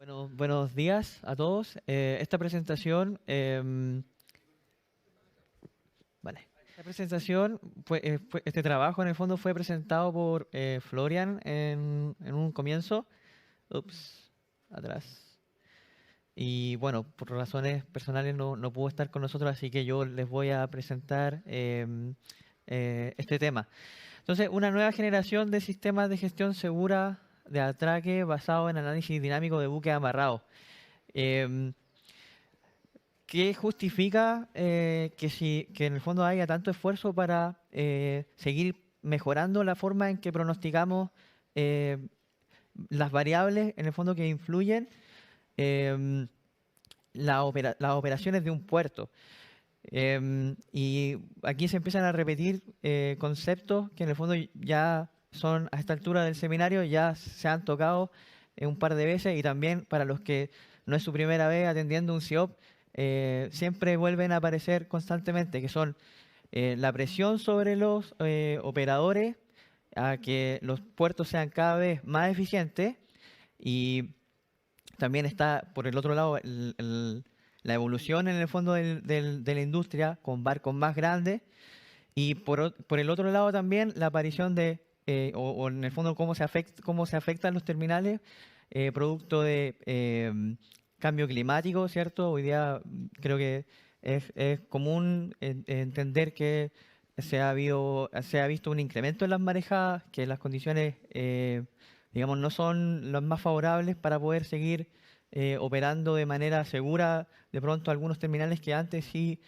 Bueno, buenos días a todos. Esta presentación, vale. Esta presentación este trabajo en el fondo fue presentado por Florian en un comienzo. Ups, atrás. Y bueno, por razones personales no pudo estar con nosotros, así que yo les voy a presentar este tema. Entonces, una nueva generación de sistemas de gestión segura de atraque basado en análisis dinámico de buques amarrados. Em, ¿Qué justifica que en el fondo haya tanto esfuerzo para seguir mejorando la forma en que pronosticamos eh, las variables en el fondo que influyen em, las operaciones de un puerto? Y aquí se empiezan a repetir conceptos que en el fondo ya son a esta altura del seminario, ya se han tocado un par de veces, y también para los que no es su primera vez atendiendo un CIOP, siempre vuelven a aparecer constantemente, que son la presión sobre los operadores a que los puertos sean cada vez más eficientes. Y también está por el otro lado la evolución en el fondo de la industria con barcos más grandes, y por el otro lado también la aparición o en el fondo cómo se afectan los terminales producto de cambio climático, ¿cierto? Hoy día creo que es común entender que se ha visto un incremento en las marejadas, que las condiciones, digamos, no son las más favorables para poder seguir operando de manera segura de pronto algunos terminales que antes sí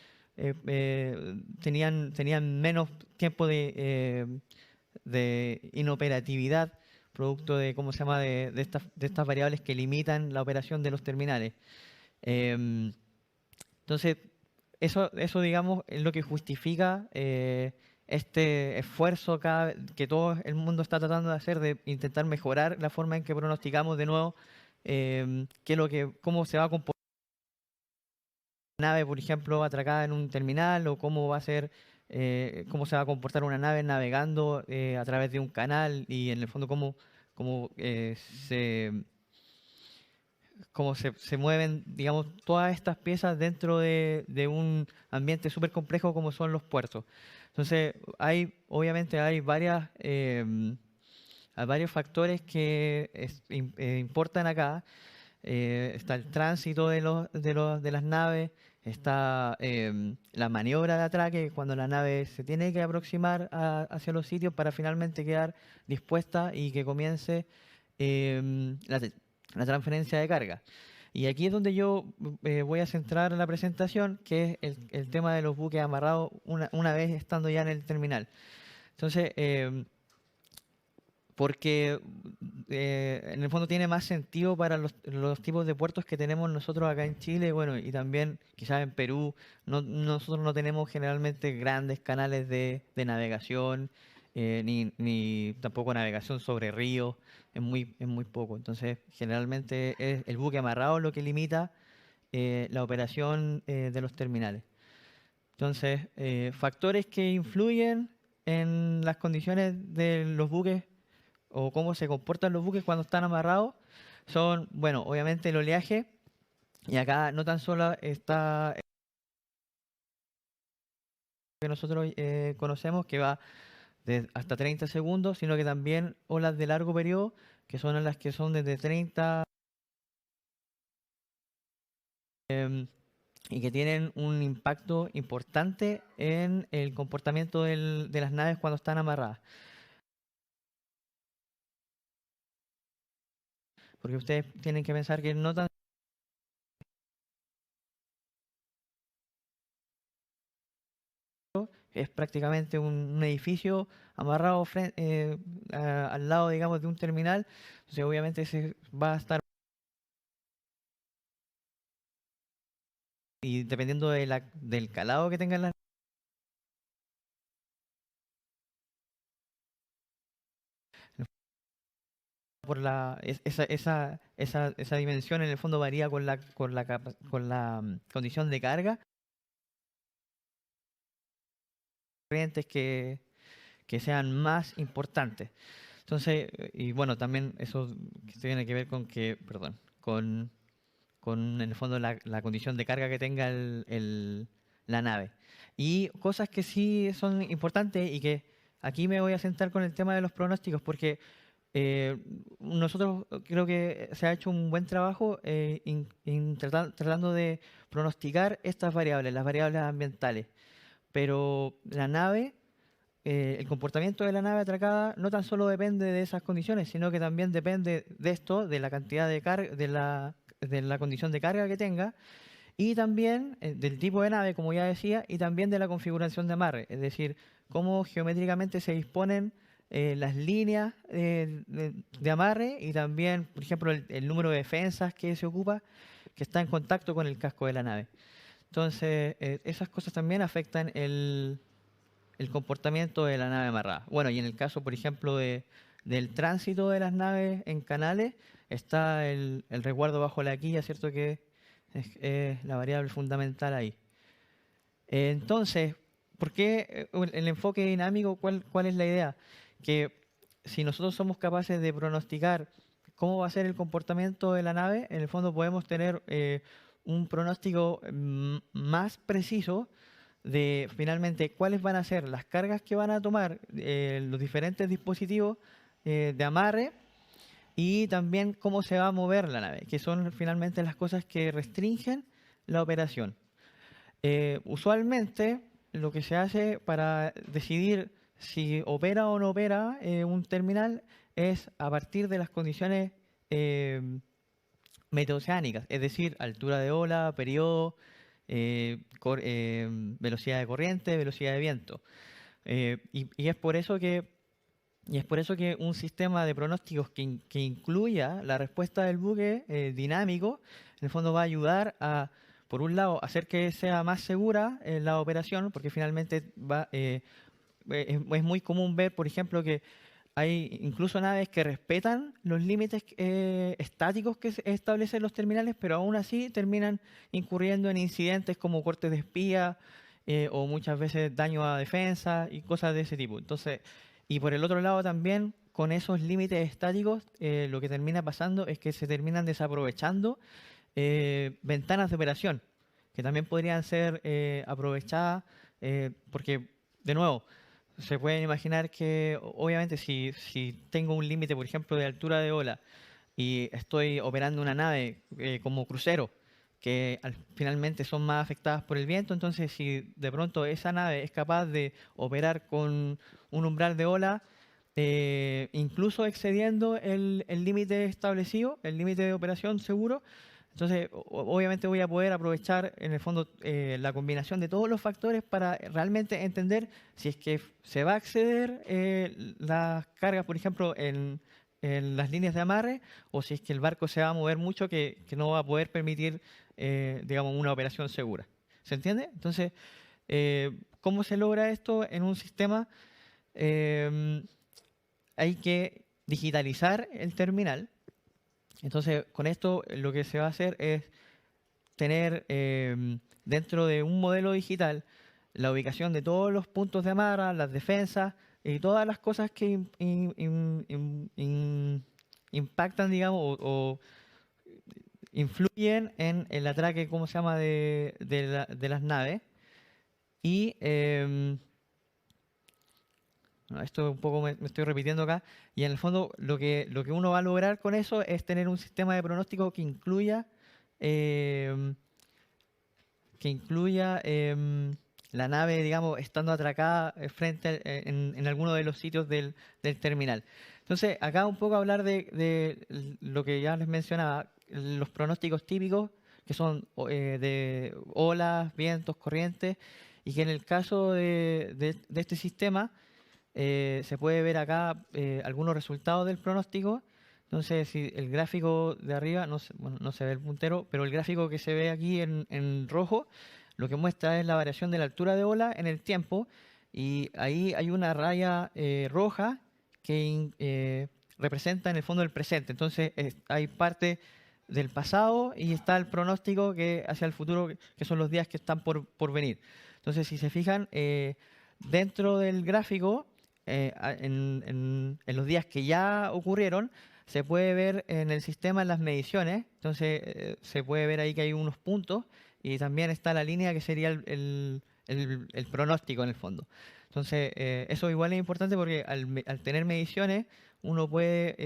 tenían menos tiempo de inoperatividad, producto de, ¿cómo se llama?, de estas variables que limitan la operación de los terminales. Em, entonces, eso, digamos, es lo que justifica este esfuerzo que todo el mundo está tratando de hacer, de intentar mejorar la forma en que pronosticamos de nuevo cómo se va a comportar una nave, por ejemplo, atracada en un terminal, o cómo va a ser, cómo se va a comportar una nave navegando a través de un canal, y en el fondo cómo, se mueven, digamos, todas estas piezas dentro de un ambiente súper complejo como son los puertos. Entonces, obviamente hay varios factores que importan acá. Está el tránsito de las naves, está la maniobra de atraque, cuando la nave se tiene que aproximar hacia los sitios para finalmente quedar dispuesta y que comience la transferencia de carga. Y aquí es donde yo voy a centrar la presentación, que es el tema de los buques amarrados una vez estando ya en el terminal. Entonces, porque en el fondo tiene más sentido para los tipos de puertos que tenemos nosotros acá en Chile, bueno, y también quizás en Perú. Nosotros no tenemos generalmente grandes canales de navegación, ni tampoco navegación sobre ríos, es muy poco. Entonces, generalmente es el buque amarrado lo que limita la operación de los terminales. Entonces, factores que influyen en las condiciones de los buques o cómo se comportan los buques cuando están amarrados son, bueno, obviamente el oleaje, y acá no tan solo está que nosotros conocemos, que va de hasta 30 segundos, sino que también olas de largo periodo, que son las que son desde 30 y que tienen un impacto importante en el comportamiento de las naves cuando están amarradas. Porque ustedes tienen que pensar que no tan es prácticamente un edificio amarrado al lado, digamos, de un terminal. Entonces, obviamente, se va a estar, y dependiendo del calado que tengan esa dimensión en el fondo varía con la condición de carga, corrientes que sean más importantes. Entonces, y bueno, también eso que tiene que ver con que, perdón, con en el fondo la condición de carga que tenga la nave. Y cosas que sí son importantes y que aquí me voy a sentar con el tema de los pronósticos porque eh, nosotros creo que se ha hecho un buen trabajo tratando de pronosticar estas variables, las variables ambientales. Pero la nave, el comportamiento de la nave atracada no tan solo depende de esas condiciones, sino que también depende de esto, de la cantidad de carga, de la condición de carga que tenga, y también del tipo de nave, como ya decía, y también de la configuración de amarre, es decir, cómo geométricamente se disponen las líneas de amarre y también, por ejemplo, el número de defensas que se ocupa, que está en contacto con el casco de la nave. Entonces, esas cosas también afectan el comportamiento de la nave amarrada. Bueno, y en el caso, por ejemplo, del tránsito de las naves en canales, está el resguardo bajo la quilla, ¿cierto? Que es la variable fundamental ahí. Entonces, ¿por qué el enfoque dinámico? ¿Cuál es la idea? Que si nosotros somos capaces de pronosticar cómo va a ser el comportamiento de la nave, en el fondo podemos tener un pronóstico más preciso de finalmente cuáles van a ser las cargas que van a tomar los diferentes dispositivos de amarre y también cómo se va a mover la nave, que son finalmente las cosas que restringen la operación. Usualmente lo que se hace para decidir si opera o no opera un terminal es a partir de las condiciones eh, meteoceánicas, es decir, altura de ola, periodo, velocidad de corriente, velocidad de viento. Y es por eso que un sistema de pronósticos que incluya la respuesta del buque dinámico, en el fondo va a ayudar a, por un lado, hacer que sea más segura la operación, porque finalmente es muy común ver, por ejemplo, que hay incluso naves que respetan los límites estáticos que se establecen los terminales, pero aún así terminan incurriendo en incidentes como cortes de espía o muchas veces daño a defensa y cosas de ese tipo. Entonces, y por el otro lado también, con esos límites estáticos, lo que termina pasando es que se terminan desaprovechando ventanas de operación, que también podrían ser aprovechadas, porque, de nuevo, se pueden imaginar que, obviamente, si tengo un límite, por ejemplo, de altura de ola y estoy operando una nave como crucero, que finalmente son más afectadas por el viento, entonces si de pronto esa nave es capaz de operar con un umbral de ola, incluso excediendo el límite establecido, el límite de operación seguro, entonces obviamente voy a poder aprovechar en el fondo la combinación de todos los factores para realmente entender si es que se va a exceder las cargas, por ejemplo, en las líneas de amarre, o si es que el barco se va a mover mucho que no va a poder permitir, digamos, una operación segura. ¿Se entiende? Entonces, ¿cómo se logra esto en un sistema? Eh, Hay que digitalizar el terminal. Entonces, con esto lo que se va a hacer es tener dentro de un modelo digital la ubicación de todos los puntos de amarra, las defensas y todas las cosas que impactan, digamos, o influyen en el atraque, ¿cómo se llama?, de las naves. Y no, esto un poco me estoy repitiendo acá. Y en el fondo lo que uno va a lograr con eso es tener un sistema de pronóstico eh, que incluya la nave, digamos, estando atracada en alguno de los sitios del terminal. Entonces, acá un poco hablar de lo que ya les mencionaba, los pronósticos típicos, que son de olas, vientos, corrientes, y que en el caso de este sistema se puede ver acá algunos resultados del pronóstico. Entonces, si el gráfico de arriba, bueno, no se ve el puntero, pero el gráfico que se ve aquí en rojo, lo que muestra es la variación de la altura de ola en el tiempo. Y ahí hay una raya roja que representa en el fondo el presente. Entonces, hay parte del pasado y está el pronóstico que hacia el futuro, que son los días que están por venir. Entonces, si se fijan, dentro del gráfico, en los días que ya ocurrieron, se puede ver en el sistema en las mediciones. Entonces se puede ver ahí que hay unos puntos y también está la línea que sería el pronóstico en el fondo. Entonces eso igual es importante porque al tener mediciones uno puede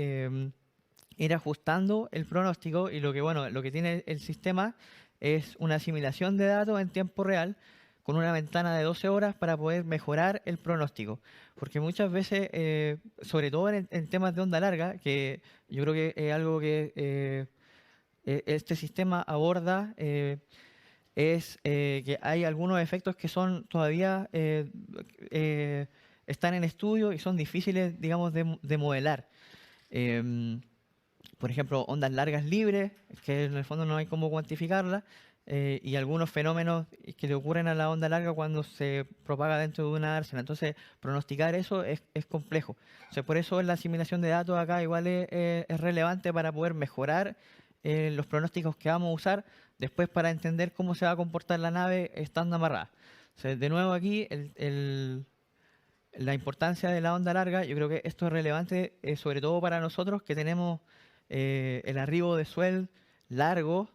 ir ajustando el pronóstico y bueno, lo que tiene el sistema es una asimilación de datos en tiempo real con una ventana de 12 horas para poder mejorar el pronóstico. Porque muchas veces, sobre todo en temas de onda larga, que yo creo que es algo que este sistema aborda, es que hay algunos efectos que son todavía eh, están en estudio y son difíciles, digamos, de modelar. Em, por ejemplo, ondas largas libres, que en el fondo no hay cómo cuantificarlas, y algunos fenómenos que le ocurren a la onda larga cuando se propaga dentro de una dársena. Entonces, pronosticar eso es complejo. O sea, por eso la asimilación de datos acá igual es relevante para poder mejorar los pronósticos que vamos a usar después para entender cómo se va a comportar la nave estando amarrada. O sea, de nuevo aquí, la importancia de la onda larga, yo creo que esto es relevante sobre todo para nosotros que tenemos el arribo de suel largo,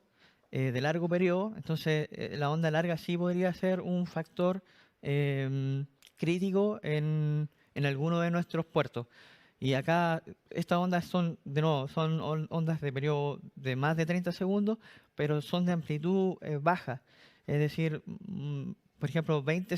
de largo periodo. Entonces, la onda larga sí podría ser un factor crítico en alguno de nuestros puertos. Y acá estas ondas son, de nuevo, son ondas de periodo de más de 30 segundos, pero son de amplitud baja. Es decir, por ejemplo, 20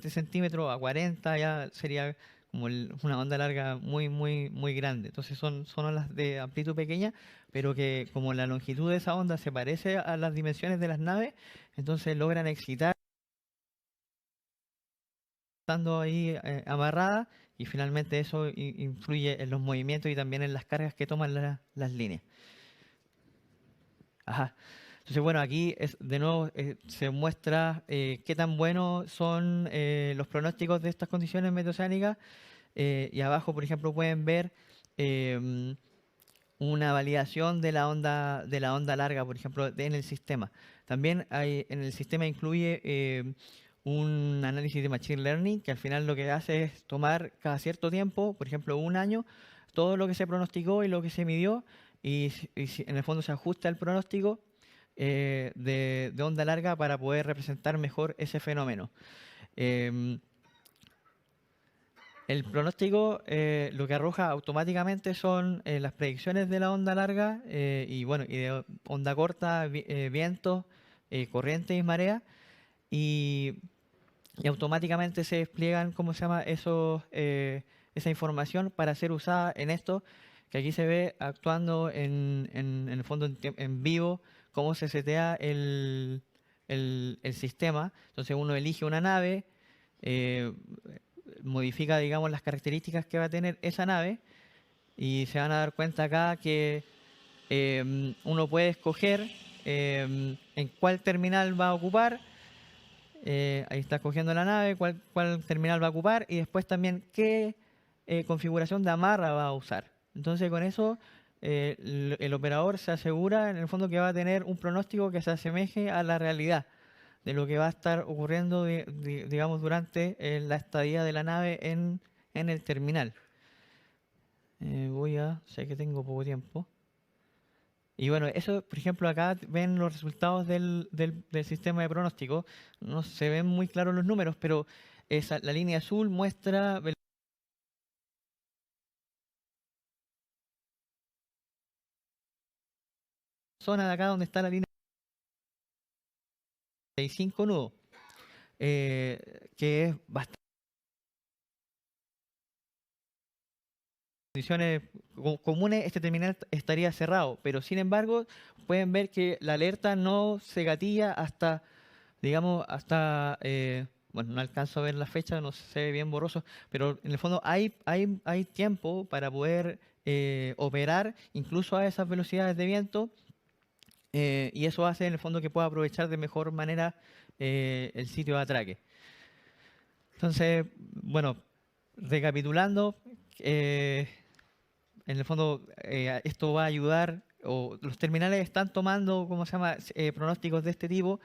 centímetros a 40 ya sería como una onda larga muy, muy, muy grande. Entonces son ondas de amplitud pequeña, pero que como la longitud de esa onda se parece a las dimensiones de las naves, entonces logran excitar estando ahí amarrada y finalmente eso influye en los movimientos y también en las cargas que toman las líneas. Ajá. Entonces, bueno, aquí de nuevo se muestra qué tan buenos son los pronósticos de estas condiciones meteoceánicas. Y abajo, por ejemplo, pueden ver em, una validación de la onda larga, por ejemplo, en el sistema. También en el sistema incluye un análisis de Machine Learning que al final lo que hace es tomar cada cierto tiempo, por ejemplo, un año, todo lo que se pronosticó y lo que se midió y, en el fondo se ajusta el pronóstico de onda larga para poder representar mejor ese fenómeno. Em, el pronóstico lo que arroja automáticamente son las predicciones de la onda larga y bueno, y de onda corta, vientos, corriente y marea y, y automáticamente se despliegan, ¿cómo se llama? Esa información para ser usada en esto que aquí se ve actuando en el fondo en vivo, cómo se setea el sistema. Entonces uno elige una nave. eh, Modifica, digamos, las características que va a tener esa nave y se van a dar cuenta acá que uno puede escoger en cuál terminal va a ocupar. Ahí está escogiendo la nave, cuál terminal va a ocupar y después también qué configuración de amarra va a usar. Entonces con eso el operador se asegura en el fondo que va a tener un pronóstico que se asemeje a la realidad de lo que va a estar ocurriendo, digamos, durante la estadía de la nave en el terminal. Sé que tengo poco tiempo. Y bueno, eso, por ejemplo, acá ven los resultados del sistema de pronóstico. No se ven muy claros los números, pero la línea azul muestra la zona de acá donde está la línea de 5 nudos, que es bastante condiciones comunes, este terminal estaría cerrado, pero sin embargo pueden ver que la alerta no se gatilla hasta, digamos, bueno, no alcanzo a ver la fecha, no se ve bien borroso, pero en el fondo hay tiempo para poder operar incluso a esas velocidades de viento y eso hace en el fondo que pueda aprovechar de mejor manera el sitio de atraque. Entonces, bueno, recapitulando, eh, en el fondo, esto va a ayudar, o los terminales están tomando, ¿cómo se llama?, pronósticos de este tipo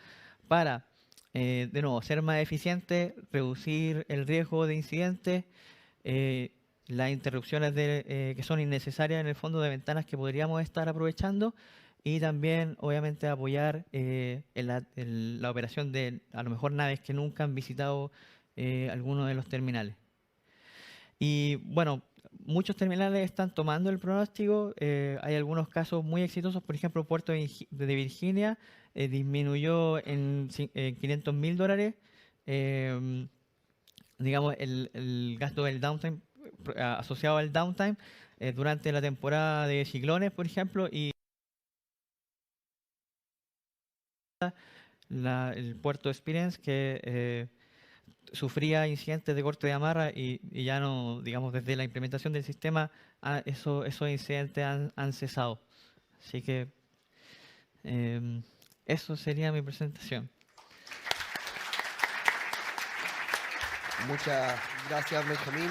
para, de nuevo, ser más eficientes, reducir el riesgo de incidentes, eh, las interrupciones que son innecesarias en el fondo de ventanas que podríamos estar aprovechando y también obviamente apoyar en la operación de a lo mejor naves que nunca han visitado alguno de los terminales. Y bueno, muchos terminales están tomando el pronóstico. Hay algunos casos muy exitosos. Por ejemplo, Puerto de Virginia disminuyó en $500.000, digamos, el gasto del downtime asociado al downtime durante la temporada de ciclones, por ejemplo, y el puerto Experience que sufría incidentes de corte de amarra y ya no, digamos, desde la implementación del sistema, esos incidentes han cesado. Así que eso sería mi presentación. Muchas gracias, Benjamín.